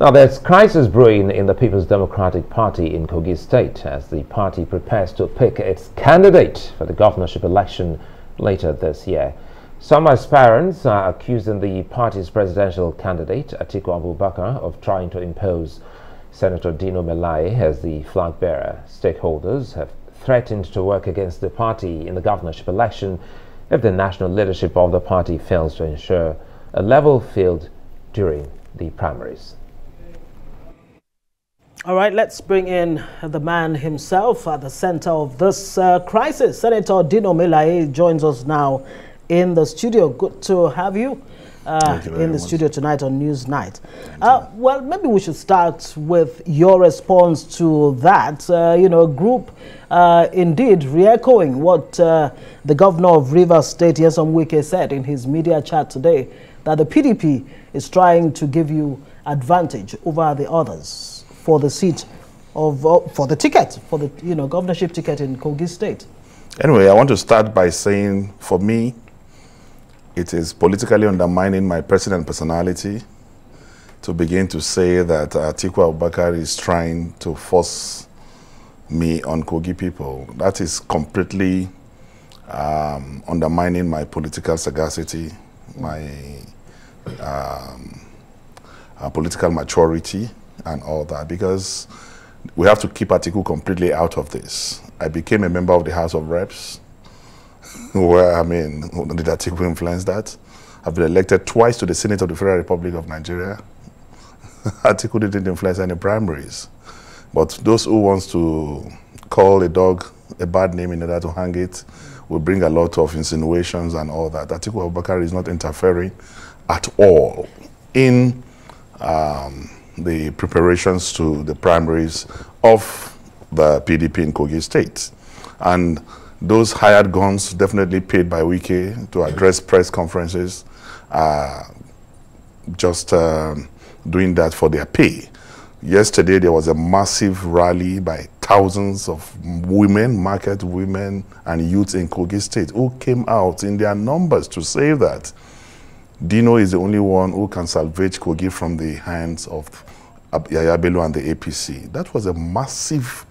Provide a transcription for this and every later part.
Now, there's crisis brewing in the People's Democratic Party in Kogi State as the party prepares to pick its candidate for the governorship election later this year. Some aspirants are accusing the party's presidential candidate, Atiku Abubakar, of trying to impose Senator Dino Melaye as the flag bearer. Stakeholders have threatened to work against the party in the governorship election if the national leadership of the party fails to ensure a level field during the primaries. All right, let's bring in the man himself at the center of this crisis. Senator Dino Melaye joins us now in the studio. Good to have you in the studio tonight on News Night. Well, maybe we should start with your response to that. Group indeed re-echoing what the governor of Rivers State, Wike, said in his media chat today, that the PDP is trying to give you advantage over the others for the seat of for the ticket, for the governorship ticket in Kogi State. Anyway, I want to start by saying, for me, it is politically undermining my president personality to begin to say that Atiku Abubakar is trying to force me on Kogi people. That is completely undermining my political sagacity, my political maturity, and all that, because we have to keep Atiku completely out of this. I became a member of the House of Reps, where, did Atiku influence that? I've been elected twice to the Senate of the Federal Republic of Nigeria. Atiku didn't influence any primaries. But those who wants to call a dog a bad name in order to hang it will bring a lot of insinuations and all that. Atiku Abubakar is not interfering at all in the preparations to the primaries of the PDP in Kogi State. And those hired guns, definitely paid by Wike to address press conferences, just doing that for their pay. Yesterday, there was a massive rally by thousands of women, market women and youths in Kogi State who came out in their numbers to say that Dino is the only one who can salvage Kogi from the hands of Yaya Bello and the APC. That was a massive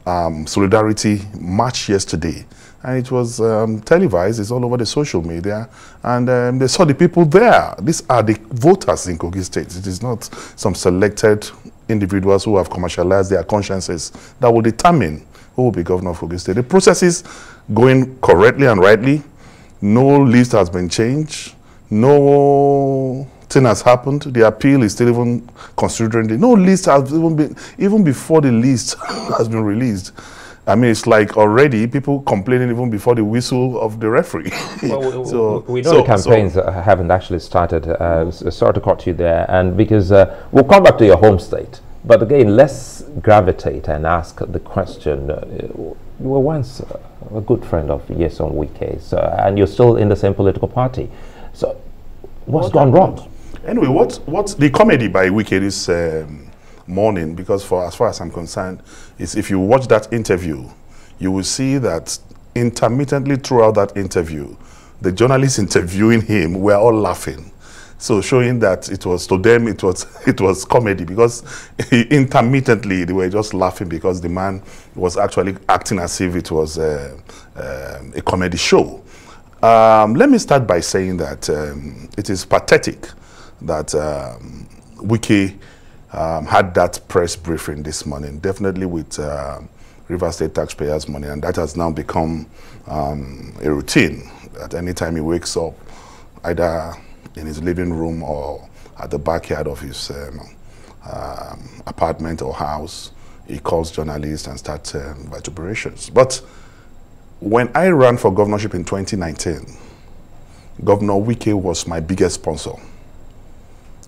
solidarity march yesterday. And it was televised, it's all over the social media, and they saw the people there. These are the voters in Kogi State. It is not some selected individuals who have commercialized their consciences that will determine who will be governor of Kogi State. The process is going correctly and rightly. No list has been changed. No thing has happened. The appeal is still even considering. No list has even been, even before the list has been released. It's like already people complaining even before the whistle of the referee. Well, we know the campaigns haven't actually started. Sorry to cut you there, and because we'll come back to your home state. But again, let's gravitate and ask the question. You were once a good friend of Wike's, and you're still in the same political party. So, what's gone wrong? Anyway, what's the comedy by Wike this morning, because as far as I'm concerned, is if you watch that interview, you will see that intermittently throughout that interview, the journalists interviewing him were all laughing. So showing that it was, to them, it was comedy, because intermittently they were just laughing because the man was actually acting as if it was a comedy show. Let me start by saying that it is pathetic that Wike had that press briefing this morning, definitely with Rivers State taxpayers' money, and that has now become a routine. At any time he wakes up, either in his living room or at the backyard of his apartment or house, he calls journalists and starts vituperations. But when I ran for governorship in 2019, Governor Wike was my biggest sponsor.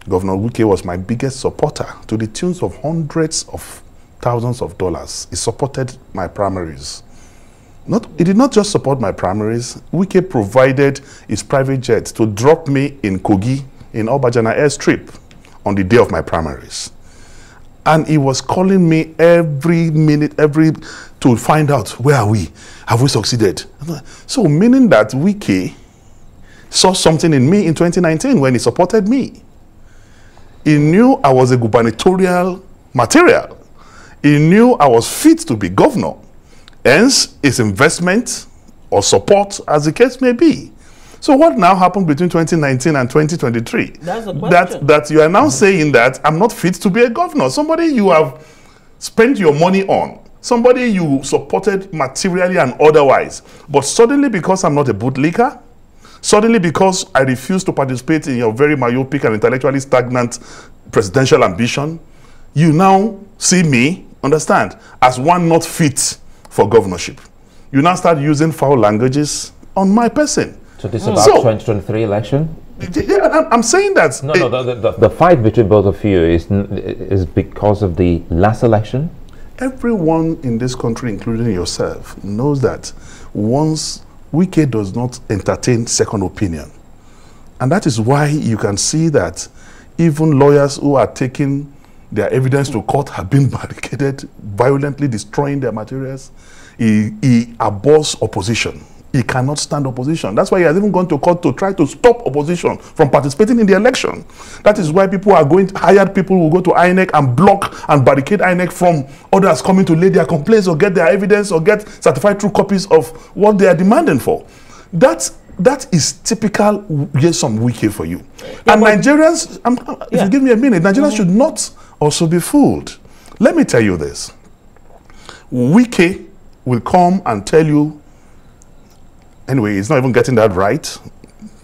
Governor Wike was my biggest supporter, to the tunes of hundreds of thousands of dollars. He supported my primaries. He did not just support my primaries. Wike provided his private jet to drop me in Kogi, in Obajana airstrip, on the day of my primaries. And he was calling me every minute, to find out, where are we? Have we succeeded? So meaning that Wike saw something in me in 2019 when he supported me. He knew I was a gubernatorial material. He knew I was fit to be governor. Hence, his investment or support, as the case may be. So what now happened between 2019 and 2023? That's the question. That you are now saying that I'm not fit to be a governor. Somebody you have spent your money on, somebody you supported materially and otherwise, but suddenly because I'm not a bootlicker, suddenly because I refuse to participate in your very myopic and intellectually stagnant presidential ambition, you now see me, understand, as one not fit for governorship. You now start using foul languages on my person. So this is about 2023 election? Yeah, I'm saying that. No, the fight between both of you is because of the last election? Everyone in this country, including yourself, knows that once Wike does not entertain second opinion. And that is why you can see that even lawyers who are taking their evidence to court have been barricaded, violently destroying their materials. He abhors opposition. He cannot stand opposition. That's why he has even gone to court to try to stop opposition from participating in the election. That is why people are going, hired people will go to INEC and block and barricade INEC from others coming to lay their complaints or get their evidence or get certified true copies of what they are demanding for. That is typical some Wike for you. Yeah, and Nigerians, if you give me a minute, Nigerians should not also be fooled. Let me tell you this. Wike will come and tell you, anyway, he's not even getting that right.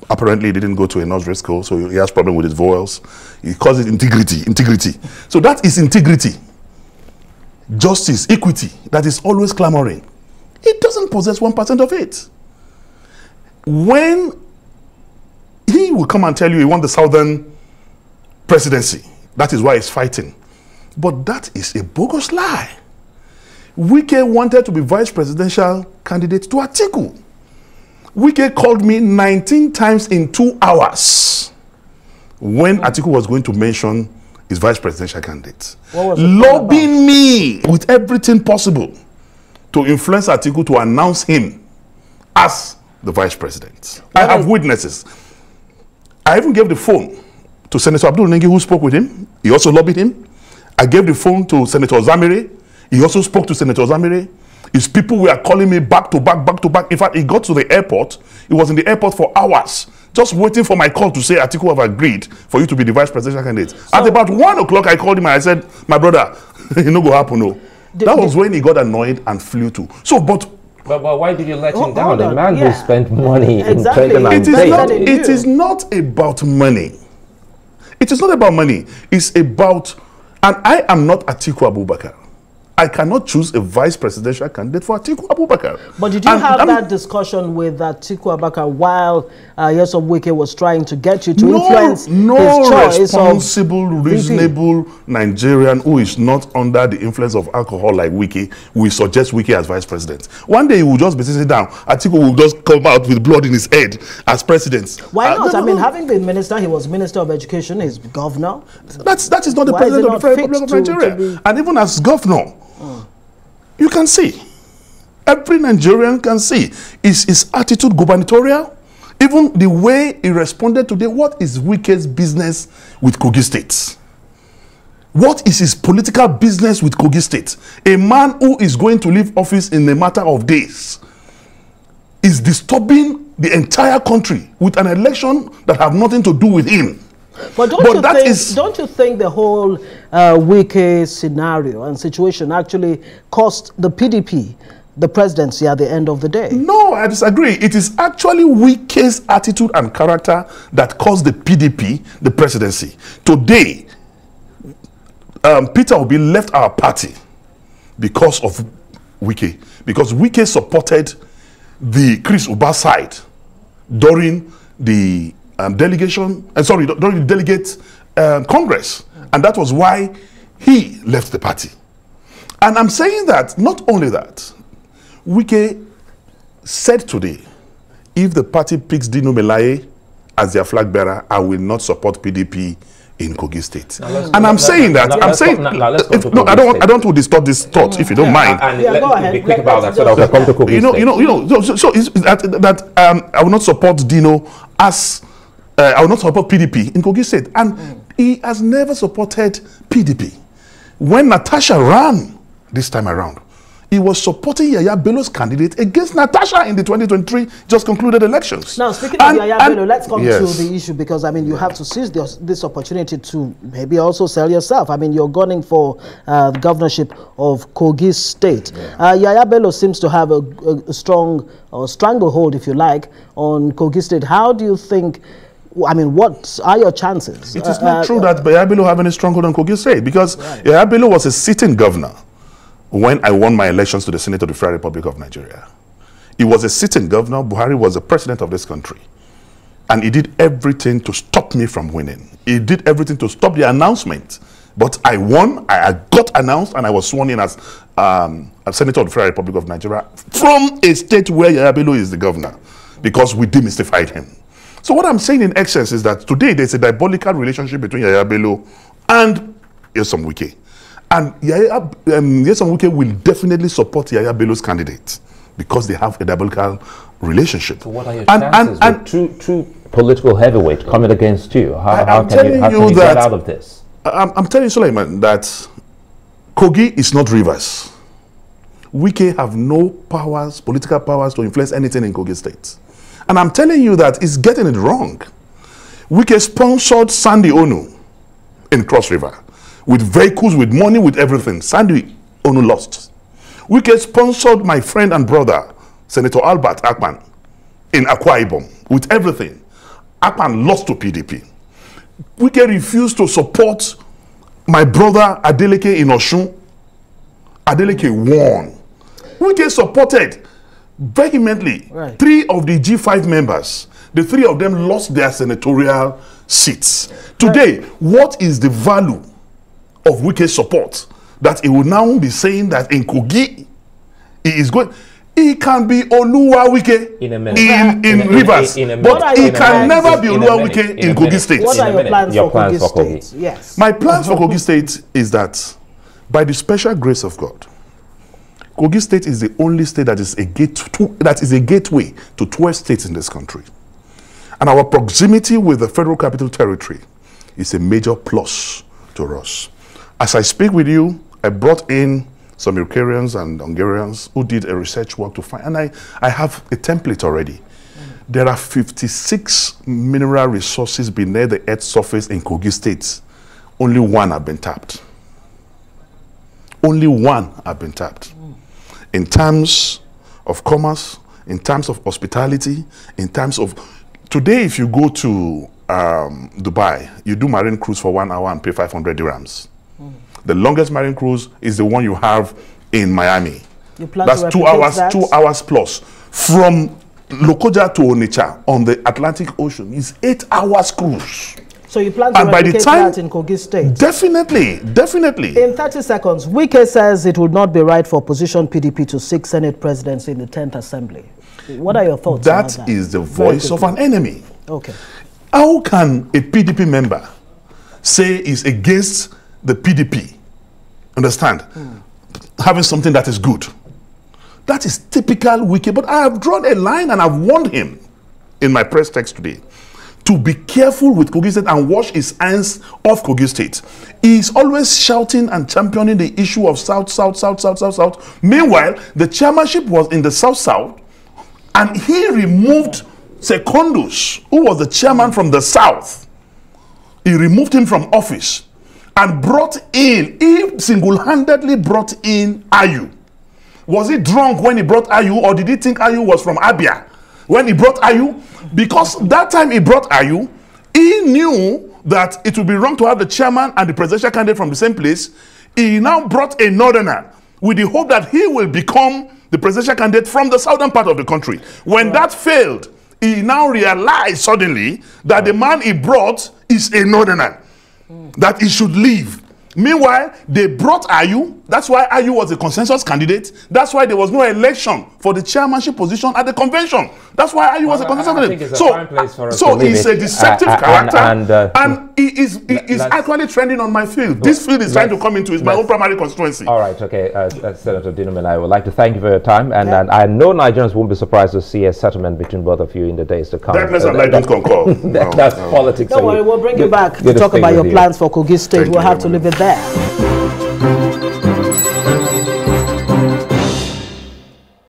Apparently, he didn't go to a nursery school, so he has problem with his vowels. He calls it integrity. So that is integrity. Justice, equity, that is always clamoring. He doesn't possess 1% of it. When he will come and tell you he wants the southern presidency, that is why he's fighting. But that is a bogus lie. Wike wanted to be vice presidential candidate to Atiku. Wike called me 19 times in 2 hours when Atiku was going to mention his vice presidential candidate. Lobbying me with everything possible to influence Atiku to announce him as the vice president. I have witnesses. I even gave the phone to Senator Abdul Nengi, who spoke with him. He also lobbied him. I gave the phone to Senator Zamire. He also spoke to Senator Zamire. His people were calling me back to back. In fact, he got to the airport. He was in the airport for hours, just waiting for my call to say, Atiku have agreed for you to be the vice presidential candidate. So, at about 1 o'clock, I called him and I said, my brother, it no go happen, no. That was when he got annoyed and flew to. So, but why did you let him down? The man who spent money in trading and it is not about money. It is not about money. It's about, and I am not Atiku Abubakar. I cannot choose a vice presidential candidate for Atiku Abubakar. But did you have that discussion with Atiku Abubakar while Nyesom Wike was trying to get you to influence his choice? Responsible, reasonable Nigerian who is not under the influence of alcohol like Wike will suggest Wike as vice president. One day he will just be sitting down. Atiku will just come out with blood in his head as president. Why not? I mean, having been minister, he was Minister of Education, he's governor. That is not the president of the Federal Republic of Nigeria. And even as governor, you can see. Every Nigerian can see. Is his attitude gubernatorial? Even the way he responded today, what is Wike's business with Kogi State? What is his political business with Kogi State? A man who is going to leave office in a matter of days is disturbing the entire country with an election that have nothing to do with him. But don't you think the whole Wike scenario and situation actually cost the PDP the presidency at the end of the day? No, I disagree. It is actually Wike's attitude and character that cost the PDP the presidency. Today, Peter Obi left our party because of Wike. Because Wike supported the Chris Uba side during the during the delegate Congress. And that was why he left the party. And I'm saying that, not only that, Wike said today, if the party picks Dino Melaye as their flag bearer, I will not support PDP in Kogi State. And I'm saying that, I don't want to distort this thought, if you don't mind. Go ahead. Be quick about that, so that we'll come to Kogi State. I will not support Dino as I will not support PDP in Kogi State. And He has never supported PDP. When Natasha ran this time around, he was supporting Yaya Bello's candidate against Natasha in the 2023 just concluded elections. Now, speaking of Yaya Bello, let's come to the issue, because, I mean, you have to seize this opportunity to maybe also sell yourself. I mean, you're gunning for the governorship of Kogi State. Yaya Bello seems to have a strong stranglehold, if you like, on Kogi State. How do you think, I mean, what are your chances? It is not true that Yaya Bello have any stronghold on Kogi State, because Yaya Bello was a sitting governor when I won my elections to the Senate of the Federal Republic of Nigeria. He was a sitting governor. Buhari was the president of this country. And he did everything to stop me from winning. He did everything to stop the announcement. But I won, I got announced, and I was sworn in as a Senator of the Federal Republic of Nigeria from a state where Yaya Bello is the governor, because we demystified him. So what I'm saying in essence is that today there's a diabolical relationship between Yaya Bello and Nyesom Wike. And Nyesom Wike will definitely support Yaya Bello's candidate because they have a diabolical relationship. So what are your chances with two political heavyweights coming against you? How can you get out of this? I'm telling you, Suleiman, that Kogi is not Rivers. Wike have no powers, political powers, to influence anything in Kogi State. And I'm telling you that it's getting it wrong. Wike sponsored Sandy Onu in Cross River with vehicles, with money, with everything. Sandy Onu lost. Wike sponsored my friend and brother, Senator Albert Akpan, in Akwa Ibom with everything. Akpan lost to PDP. Wike refused to support my brother Adeleke in Osun. Adeleke won. Wike supported vehemently 3 of the G5 members. The 3 of them lost their senatorial seats. Today, what is the value of Wike's support? That he will now be saying that in Kogi, he is going... He can be Oluwa Wike in Rivers, but he can never be Oluwa Wike in Kogi State. What are your plans for Kogi State? Yes. My plans for Kogi State is that, by the special grace of God, Kogi State is the only state that is a gateway to 12 states in this country. And our proximity with the Federal Capital Territory is a major plus to us. As I speak with you, I brought in some Ukrainians and Hungarians who did a research work to find, and I have a template already. There are 56 mineral resources beneath the earth's surface in Kogi State. Only 1 have been tapped. Only 1 have been tapped. In terms of commerce, in terms of hospitality, in terms of... Today, if you go to Dubai, you do marine cruise for 1 hour and pay 500 dirhams. The longest marine cruise is the one you have in Miami. That's 2 hours, 2 hours plus. From Lokoja to Onitsha on the Atlantic Ocean is 8 hours cruise. So you plan to replicate that in Kogi State? Definitely, definitely. In 30 seconds, Wike says it would not be right for opposition PDP to seek Senate presidency in the 10th Assembly. What are your thoughts on that? That is the voice of an enemy. Okay. How can a PDP member say he's against the PDP? Understand? Having something that is good. That is typical Wike. But I have drawn a line and I've warned him in my press text today to be careful with Kogi State and wash his hands off Kogi State. He's always shouting and championing the issue of South, South, South, South, South, South. Meanwhile, the chairmanship was in the South, South, and he removed Secondus, who was the chairman from the South. He removed him from office and brought in, he single-handedly brought in Ayu. Was he drunk when he brought Ayu, or did he think Ayu was from Abia? When he brought Ayu, because that time he brought Ayu, he knew that it would be wrong to have the chairman and the presidential candidate from the same place. He now brought a northerner with the hope that he will become the presidential candidate from the southern part of the country. When that failed, he now realized suddenly that the man he brought is a northerner, that he should leave. Meanwhile, they brought Ayu That's why IU was a consensus candidate. That's why there was no election for the chairmanship position at the convention. That's why IU was a consensus candidate. So he's a deceptive character, and he is actually trending on my field. This field is trying to come into my own primary constituency. All right, okay. Senator Dino Melaye, I would like to thank you for your time, and I know Nigerians won't be surprised to see a settlement between both of you in the days to come. Darkness and light don't concur. That's politics. Don't worry, we'll bring you back to talk about your plans for Kogi State. We'll have to leave it there.